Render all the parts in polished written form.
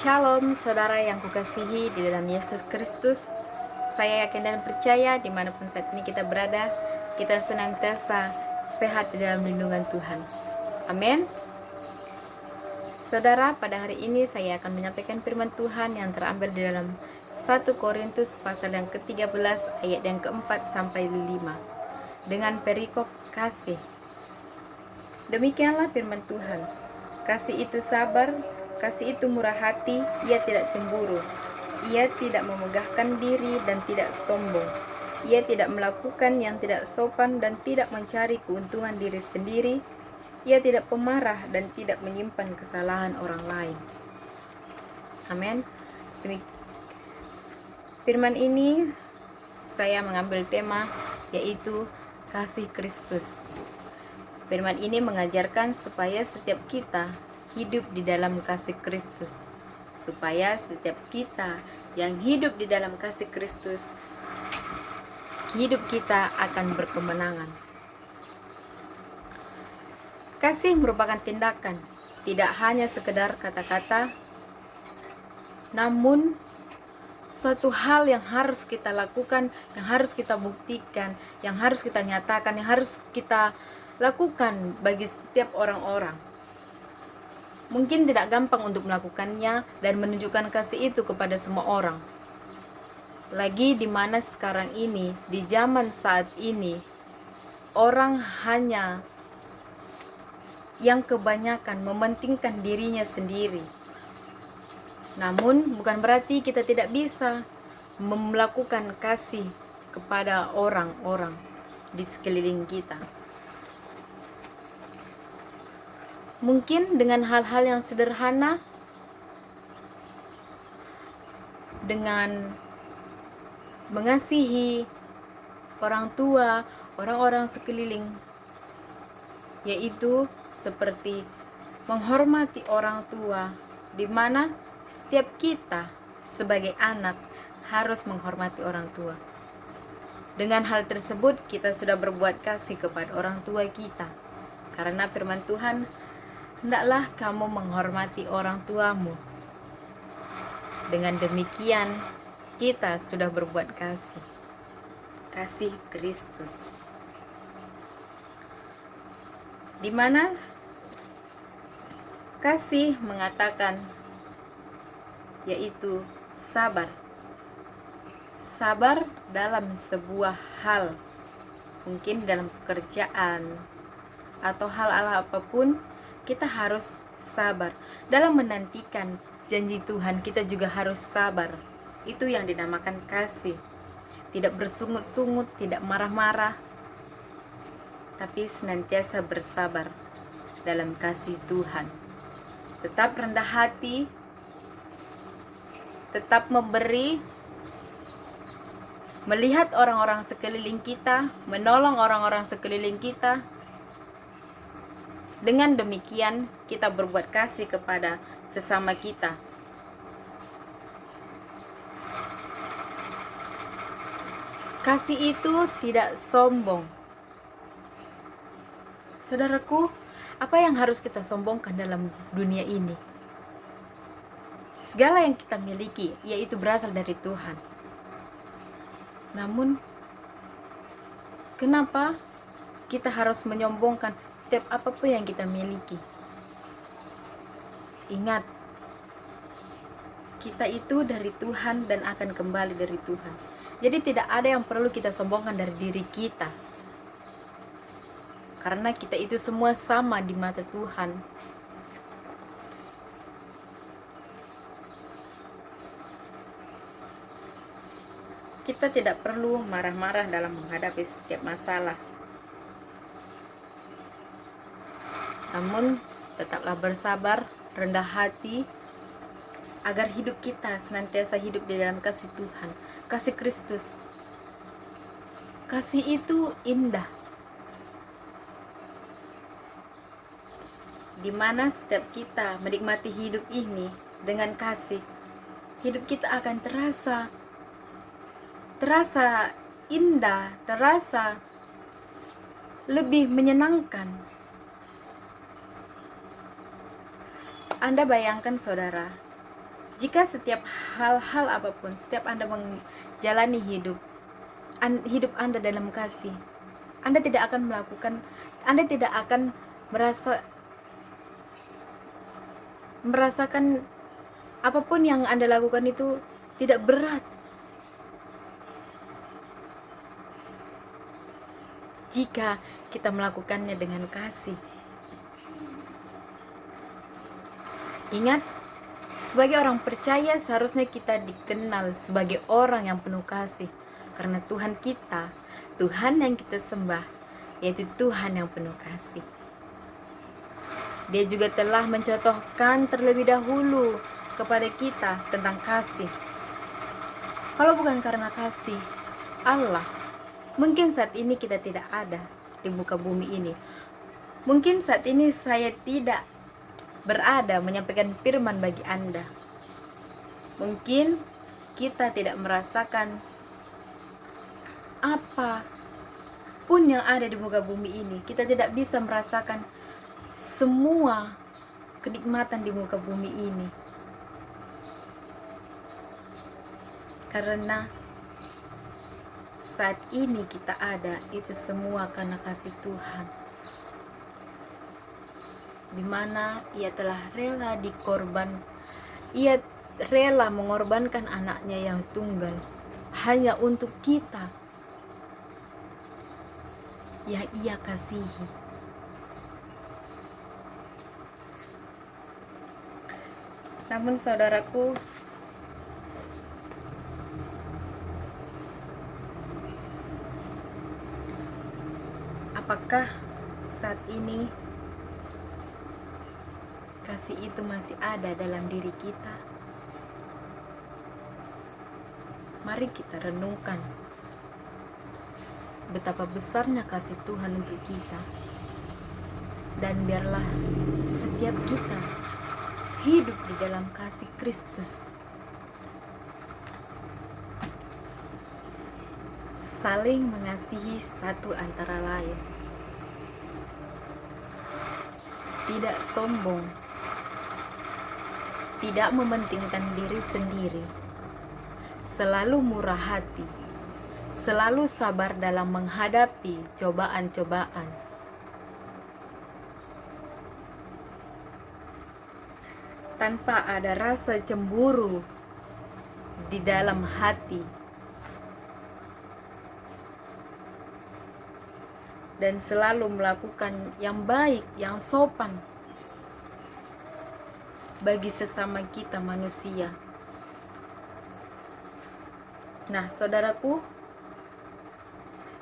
Shalom saudara yang kukasihi di dalam Yesus Kristus. Saya yakin dan percaya dimanapun saat ini kita berada, kita senantiasa sehat di dalam lindungan Tuhan. Amin. Saudara, pada hari ini saya akan menyampaikan firman Tuhan yang terambil di dalam 1 Korintus pasal yang ke-13 ayat yang ke-4 sampai 5 dengan perikop kasih. Demikianlah firman Tuhan. Kasih itu sabar, kasih itu murah hati, ia tidak cemburu, ia tidak memegahkan diri dan tidak sombong, ia tidak melakukan yang tidak sopan dan tidak mencari keuntungan diri sendiri, ia tidak pemarah dan tidak menyimpan kesalahan orang lain. Amin. Firman ini saya mengambil tema yaitu kasih Kristus. Firman ini mengajarkan supaya setiap kita hidup di dalam kasih Kristus. Supaya setiap kita yang hidup di dalam kasih Kristus, hidup kita akan berkemenangan. Kasih merupakan tindakan, tidak hanya sekedar kata-kata, namun suatu hal yang harus kita lakukan, yang harus kita buktikan, yang harus kita nyatakan, yang harus kita lakukan bagi setiap orang-orang. Mungkin tidak gampang untuk melakukannya dan menunjukkan kasih itu kepada semua orang. Lagi di mana sekarang ini, di zaman saat ini, orang hanya yang kebanyakan mementingkan dirinya sendiri. Namun bukan berarti kita tidak bisa melakukan kasih kepada orang-orang di sekeliling kita. Mungkin dengan hal-hal yang sederhana, dengan mengasihi orang tua, orang-orang sekeliling, yaitu seperti menghormati orang tua, di mana setiap kita sebagai anak harus menghormati orang tua. Dengan hal tersebut kita sudah berbuat kasih kepada orang tua kita, karena firman Tuhan, hendaklah kamu menghormati orang tuamu. Dengan demikian kita sudah berbuat kasih Kristus, di mana kasih mengatakan yaitu sabar dalam sebuah hal, mungkin dalam pekerjaan atau hal-hal apapun. Kita harus sabar dalam menantikan janji Tuhan. Kita juga harus sabar. Itu yang dinamakan kasih. Tidak bersungut-sungut, tidak marah-marah, tapi senantiasa bersabar dalam kasih Tuhan. Tetap rendah hati, tetap memberi, melihat orang-orang sekeliling kita, menolong orang-orang sekeliling kita. Dengan demikian kita berbuat kasih kepada sesama kita. Kasih itu tidak sombong. Saudaraku, apa yang harus kita sombongkan dalam dunia ini? Segala yang kita miliki yaitu berasal dari Tuhan. Namun, kenapa kita harus menyombongkan setiap apapun yang kita miliki? Ingat, kita itu dari Tuhan dan akan kembali dari Tuhan. Jadi tidak ada yang perlu kita sombongkan dari diri kita, karena kita itu semua sama di mata Tuhan. Kita tidak perlu marah-marah dalam menghadapi setiap masalah, namun tetaplah bersabar, rendah hati, agar hidup kita senantiasa hidup di dalam kasih Tuhan, kasih Kristus. Kasih itu indah, di mana setiap kita menikmati hidup ini dengan kasih, hidup kita akan terasa indah, terasa lebih menyenangkan. Anda bayangkan saudara, Jika setiap hal-hal apapun, setiap Anda menjalani hidup Anda dalam kasih, Anda tidak akan merasakan apapun yang Anda lakukan itu tidak berat. Jika kita melakukannya dengan kasih. Ingat, sebagai orang percaya seharusnya kita dikenal sebagai orang yang penuh kasih. Karena Tuhan kita, Tuhan yang kita sembah, yaitu Tuhan yang penuh kasih. Dia juga telah mencontohkan terlebih dahulu kepada kita tentang kasih. Kalau bukan karena kasih Allah, mungkin saat ini kita tidak ada di muka bumi ini. Mungkin saat ini saya tidak berada menyampaikan firman bagi Anda. Mungkin kita tidak merasakan apa pun yang ada di muka bumi ini. Kita tidak bisa merasakan semua kenikmatan di muka bumi ini. Karena saat ini kita ada, itu semua karena kasih Tuhan, di mana Ia telah Ia rela mengorbankan anaknya yang tunggal hanya untuk kita yang Ia kasihi. Namun saudaraku, apakah saat ini kasih itu masih ada dalam diri kita? Mari kita renungkan betapa besarnya kasih Tuhan untuk kita. Dan biarlah setiap kita hidup di dalam kasih Kristus, saling mengasihi satu antara lain, tidak sombong, tidak mementingkan diri sendiri, selalu murah hati, selalu sabar dalam menghadapi cobaan-cobaan, tanpa ada rasa cemburu di dalam hati, dan selalu melakukan yang baik, yang sopan bagi sesama kita manusia. Nah, saudaraku,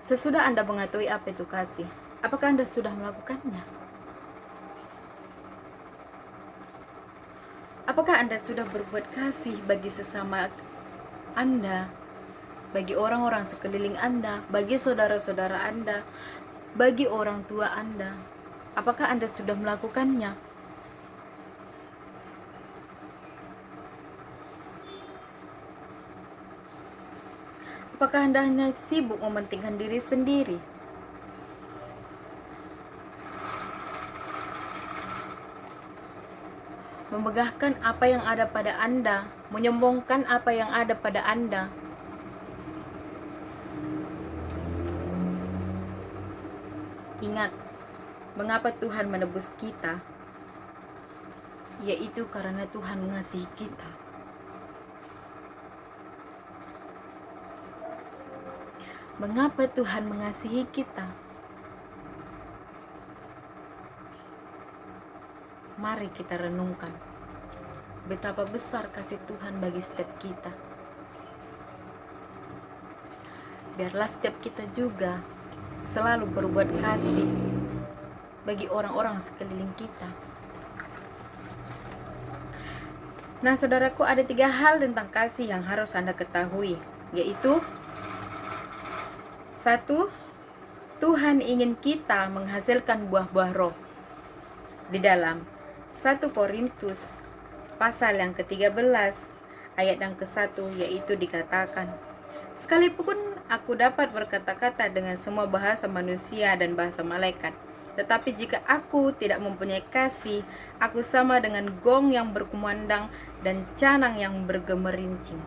sesudah Anda mengetahui apa itu kasih, apakah Anda sudah melakukannya? Apakah Anda sudah berbuat kasih bagi sesama Anda, bagi orang-orang sekeliling Anda, bagi saudara-saudara Anda, bagi orang tua Anda? Apakah Anda sudah melakukannya? Apakah Anda hanya sibuk mementingkan diri sendiri? Memegahkan apa yang ada pada Anda, menyombongkan apa yang ada pada Anda. Ingat, mengapa Tuhan menebus kita? Yaitu karena Tuhan mengasihi kita. Mengapa Tuhan mengasihi kita? Mari kita renungkan betapa besar kasih Tuhan bagi setiap kita. Biarlah setiap kita juga selalu berbuat kasih bagi orang-orang sekeliling kita. Nah, saudaraku, ada 3 hal tentang kasih yang harus Anda ketahui, yaitu 1. Tuhan ingin kita menghasilkan buah-buah roh. Di dalam 1 Korintus pasal yang ke-13 ayat yang ke-1, yaitu dikatakan, sekalipun aku dapat berkata-kata dengan semua bahasa manusia dan bahasa malaikat, Tetapi jika aku tidak mempunyai kasih, aku sama dengan gong yang berkumandang dan canang yang bergemerincing.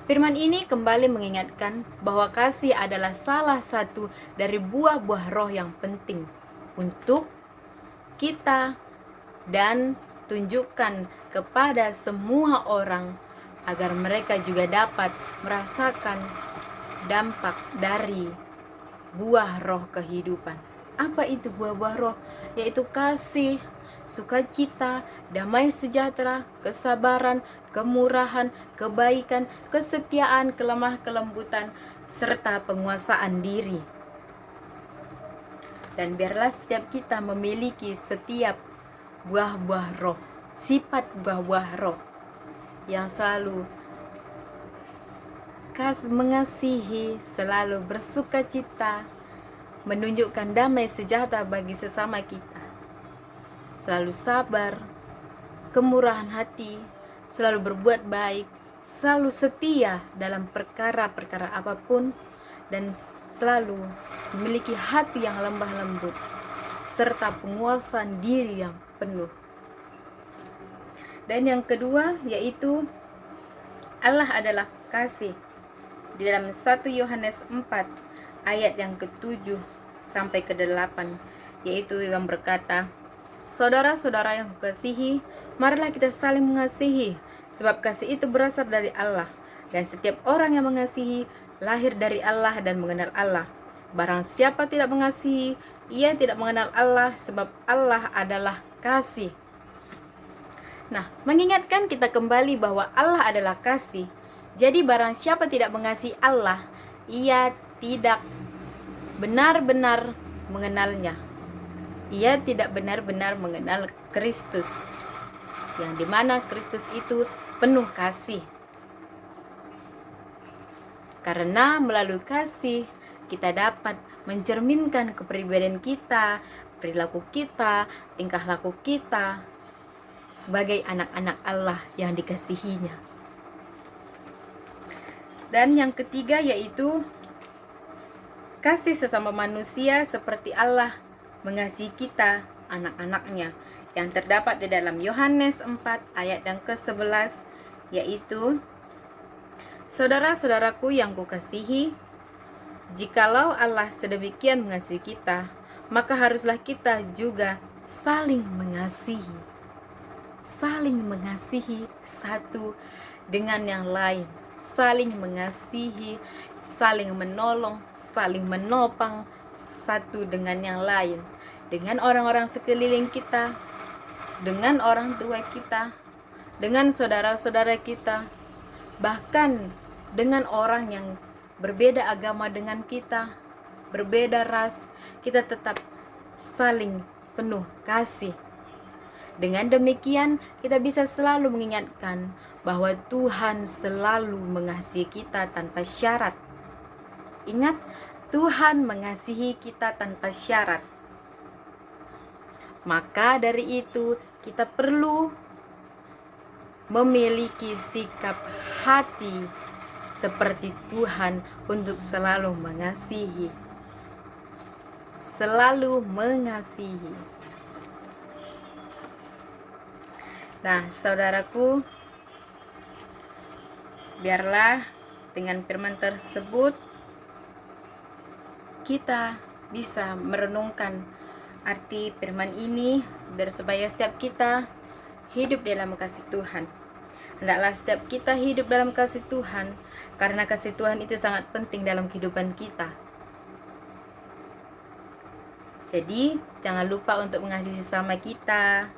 Firman ini kembali mengingatkan bahwa kasih adalah salah satu dari buah-buah roh yang penting untuk kita dan tunjukkan kepada semua orang agar mereka juga dapat merasakan dampak dari buah roh kehidupan. Apa itu buah-buah roh? Yaitu kasih, sukacita, damai sejahtera, kesabaran, kemurahan, kebaikan, kesetiaan, kelemah kelembutan, serta penguasaan diri. Dan biarlah setiap kita memiliki setiap buah-buah roh, sifat buah-buah roh yang selalu mengasihi, selalu bersukacita, menunjukkan damai sejahtera bagi sesama kita, selalu sabar, kemurahan hati, selalu berbuat baik, selalu setia dalam perkara-perkara apapun, dan selalu memiliki hati yang lembah lembut, serta penguasaan diri yang penuh. Dan yang kedua yaitu Allah adalah kasih. Di dalam 1 Yohanes 4 ayat yang ke-7 sampai ke-8, yaitu yang berkata, "Saudara-saudara yang kukasihi, marilah kita saling mengasihi, sebab kasih itu berasal dari Allah, dan setiap orang yang mengasihi lahir dari Allah dan mengenal Allah. Barang siapa tidak mengasihi, ia tidak mengenal Allah, sebab Allah adalah kasih." Nah, mengingatkan kita kembali bahwa Allah adalah kasih. Jadi barang siapa tidak mengasihi Allah, ia tidak benar-benar mengenalnya. Ia tidak benar-benar mengenal Kristus, yang dimana Kristus itu penuh kasih. Karena melalui kasih kita dapat mencerminkan kepribadian kita, perilaku kita, tingkah laku kita sebagai anak-anak Allah yang dikasihinya. Dan yang ketiga yaitu kasih sesama manusia seperti Allah mengasihi kita, anak-anaknya, yang terdapat di dalam Yohanes 4 ayat yang ke-11, yaitu, "Saudara-saudaraku yang kukasihi, jikalau Allah sedemikian mengasihi kita, maka haruslah kita juga saling mengasihi." Saling mengasihi satu dengan yang lain, saling mengasihi, saling menolong, saling menopang satu dengan yang lain, dengan orang-orang sekeliling kita, dengan orang tua kita, dengan saudara-saudara kita, bahkan dengan orang yang berbeda agama dengan kita, berbeda ras, kita tetap saling penuh kasih. Dengan demikian, kita bisa selalu mengingatkan bahwa Tuhan selalu mengasihi kita tanpa syarat. Ingat, Tuhan mengasihi kita tanpa syarat. Maka dari itu, kita perlu memiliki sikap hati seperti Tuhan untuk selalu mengasihi. Selalu mengasihi. Nah, saudaraku, biarlah dengan firman tersebut kita bisa merenungkan arti firman ini, biar supaya setiap kita hidup dalam kasih Tuhan. Hendaklah setiap kita hidup dalam kasih Tuhan, karena kasih Tuhan itu sangat penting dalam kehidupan kita. Jadi, jangan lupa untuk mengasihi sesama kita,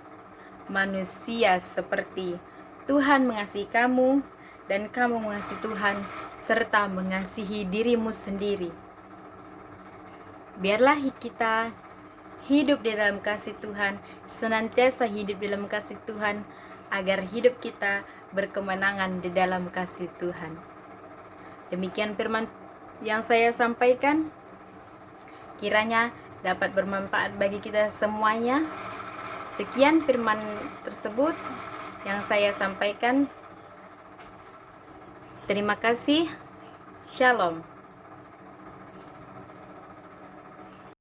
manusia, seperti Tuhan mengasihi kamu dan kamu mengasihi Tuhan, serta mengasihi dirimu sendiri. Biarlah kita hidup di dalam kasih Tuhan, senantiasa hidup di dalam kasih Tuhan, agar hidup kita berkemenangan di dalam kasih Tuhan. Demikian firman yang saya sampaikan, kiranya dapat bermanfaat bagi kita semuanya. Sekian firman tersebut yang saya sampaikan. Terima kasih. Shalom.